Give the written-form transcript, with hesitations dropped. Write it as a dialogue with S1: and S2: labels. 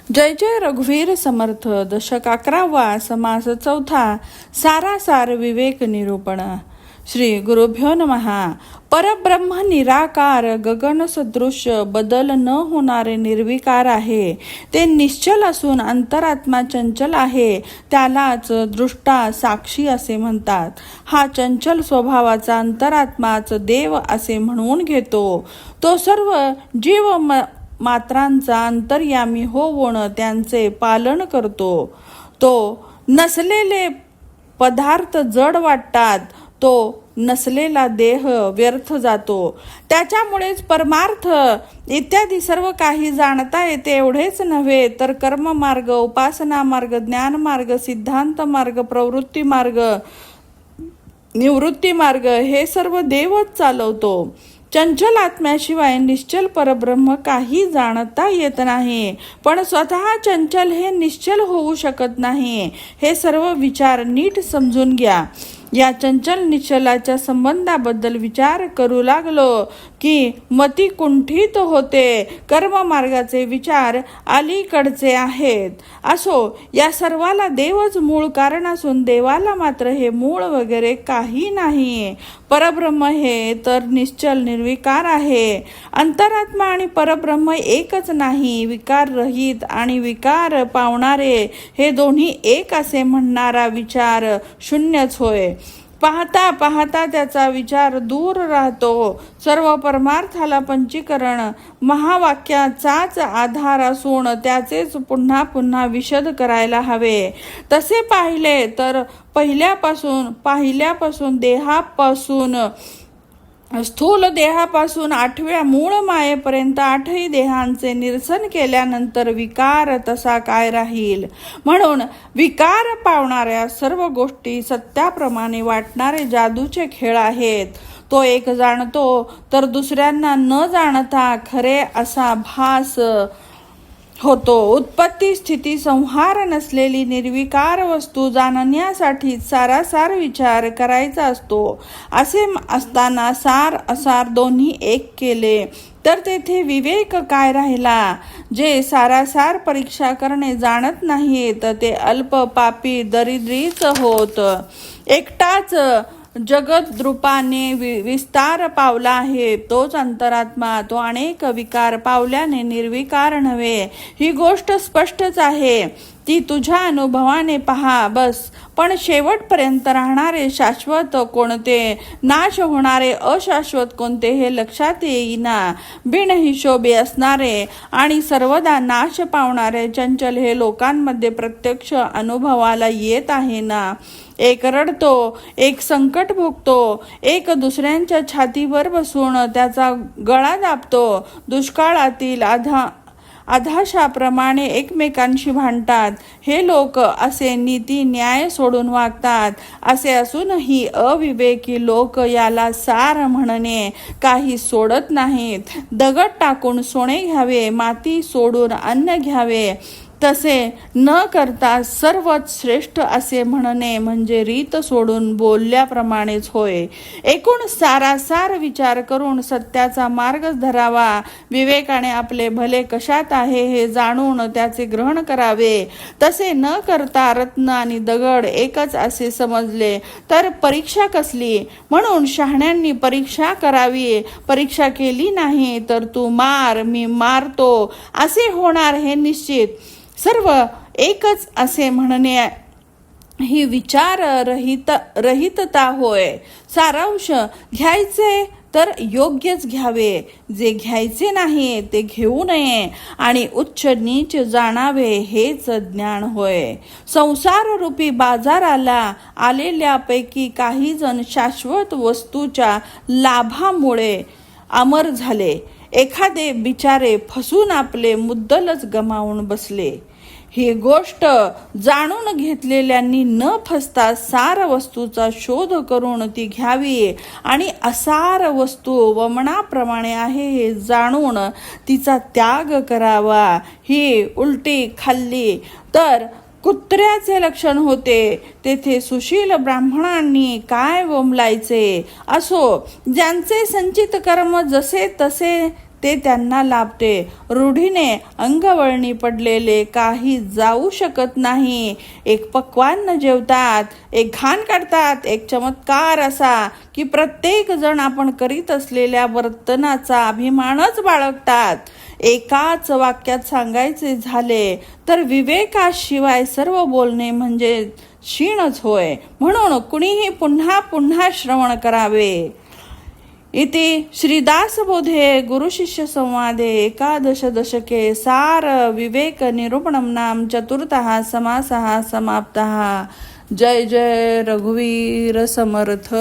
S1: जय रघुवीर समर्थ. दशक 11, समास 4. सारासार विवेक निरूपण. श्री गुरुभ्यो नमः. परब्रह्म निराकार, गगन सदृश, बदल न होणारे निर्विकार आहे. ते निश्चल असून अंतरात्मा चंचल आहे. त्यालाच दृष्टा साक्षी असे म्हणतात. हा चंचल स्वभावाचा अंतरात्माच देव असे म्हणून घेतो. तो सर्व जीव मात्रांचा अंतर्यामी होऊन त्यांचे पालन करतो. तो नसलेले पदार्थ जड वाटतात. तो नसलेला देह व्यर्थ जातो. त्याच्यामुळेच परमार्थ इत्यादी सर्व काही जाणता येते. एवढेच नव्हे तर कर्ममार्ग, उपासना मार्ग, ज्ञान मार्ग, सिद्धांत मार्ग, प्रवृत्ती मार्ग, निवृत्ती मार्ग हे सर्व देवच चालवतो. चंचल आत्म्याशिवाय निश्चल परब्रह्म काही जाणता येत नाही. पण स्वतः चंचल हे निश्चल होऊ शकत नाही. हे सर्व विचार नीट समजून घ्या. या चंचल निश्चलाच्या संबंधाबद्दल विचार करू लागलो की मती कुंठित होते. कर्ममार्गाचे विचार अलीकडचे आहेत. असो, या सर्वाला देवच मूळ कारण असून देवाला मात्र हे मूळ वगैरे काही नाही. परब्रह्म हे तर निश्चल निर्विकार आहे. अंतरात्मा आणि परब्रह्म एकच नाही. विकार रहित आणि विकार पावणारे हे दोन्ही एक असे म्हणणारा विचार शून्यच होय. पाहता पाहता त्याचा विचार दूर राहतो. सर्व परमार्थाला पंचीकरण महावाक्याचाच आधार असून त्याचेच पुन्हा पुन्हा विशद करायला हवे. तसे पाहिले तर पाहिल्यापासून देहापासून स्थूल देहापासून 8व्या मूळ मायेपर्यंत 8ही देहांचे निरसन केल्यानंतर विकार तसा काय राहील. म्हणून विकार पावणाऱ्या सर्व गोष्टी सत्याप्रमाणे वाटणारे जादूचे खेळ आहेत. तो एक जाणतो तर दुसऱ्यांना न जाणता खरे असा भास होतो. उत्पत्ती स्थिती संहार नसलेली निर्विकार वस्तू जाणण्यासाठी सारासार विचार करायचा असतो. असे असताना सार असार दोन्ही एक केले तर तेथे विवेक काय राहिला. जे सारासार परीक्षा करणे जाणत नाही तर ते अल्प पापी दरिद्रीच होत. एकटाच जगद्रूपाने विस्तार पावला आहे तोच अंतरात्मा. तो अनेक विकार पावल्याने निर्विकार नव्हे. ही गोष्ट स्पष्टच आहे. ती तुझ्या अनुभवाने पहा बस. पण शेवटपर्यंत राहणारे शाश्वत कोणते, नाश होणारे अशाश्वत कोणते हे लक्षात येईना. बिनहिशोबी असणारे आणि सर्वदा नाश पावणारे चंचल हे लोकांमध्ये प्रत्यक्ष अनुभवाला येत आहे ना. एक रडतो, एक संकट भोगतो, एक दुसऱ्यांच्या छातीवर बसून त्याचा गळा दाबतो. दुष्काळातील अधाशाप्रमाणे एकमेकांशी भांडतात. हे लोक असे नीती न्याय सोडून वागतात. असे असूनही अविवेकी लोक याला सार म्हणणे काही सोडत नाहीत. दगड टाकून सोने घ्यावे, माती सोडून अन्न घ्यावे, तसे न करता सर्वच श्रेष्ठ असे म्हणणे म्हणजे रीत सोडून बोलल्याप्रमाणेच होय. एकूण सारासार विचार करून सत्याचा मार्ग धरावा. विवेकाने आपले भले कशात आहे हे जाणून त्याचे ग्रहण करावे. तसे न करता रत्न आणि दगड एकच असे समजले तर परीक्षा कसली. म्हणून शहाण्यांनी परीक्षा करावी. परीक्षा केली नाही तर तू मार, मी मारतो असे होणार हे निश्चित. सर्व एकच असे म्हणणे ही विचार रहितता होय. सारांश घ्यायचे तर योग्यच घ्यावे. जे घ्यायचे नाही ते घेऊ नये आणि उच्च नीच जाणावे हेच ज्ञान होय. संसार रूपी बाजाराला आलेल्यापैकी काही जण शाश्वत वस्तूच्या लाभामुळे अमर झाले. एखादे बिचारे फसून आपले मुद्दलच गमावून बसले. ही गोष्ट जाणून घेतलेल्यांनी न फसता सार वस्तूचा शोध करून ती घ्यावी आणि असार वस्तू वमनाप्रमाणे आहे हे जाणून तिचा त्याग करावा. ही उलटी खाल्ली तर कुत्र्याचे लक्षण होते. तेथे सुशील ब्राह्मणांनी काय वमलायचे. असो, ज्यांचे संचित कर्म जसे तसे ते त्यांना लाभते. रूढीने अंगवळणी पडलेले काही जाऊ शकत नाही. एक पक्वान्न जेवतात, एक घाण काढतात. एक चमत्कार असा की प्रत्येक जण आपण करीत असलेल्या वर्तनाचा अभिमानच बाळगतात. एकाच वाक्यात सांगायचे झाले तर विवेकाशिवाय सर्व बोलणे म्हणजे क्षीणच होय. म्हणून कुणीही पुन्हा पुन्हा श्रवण करावे. इति श्रीदासबोधे गुरुशिष्य संवादे एकादश दशके सार विवेक निरूपणं नाम चतुर्थः समासः समाप्तः. जय जय रघुवीर समर्थ.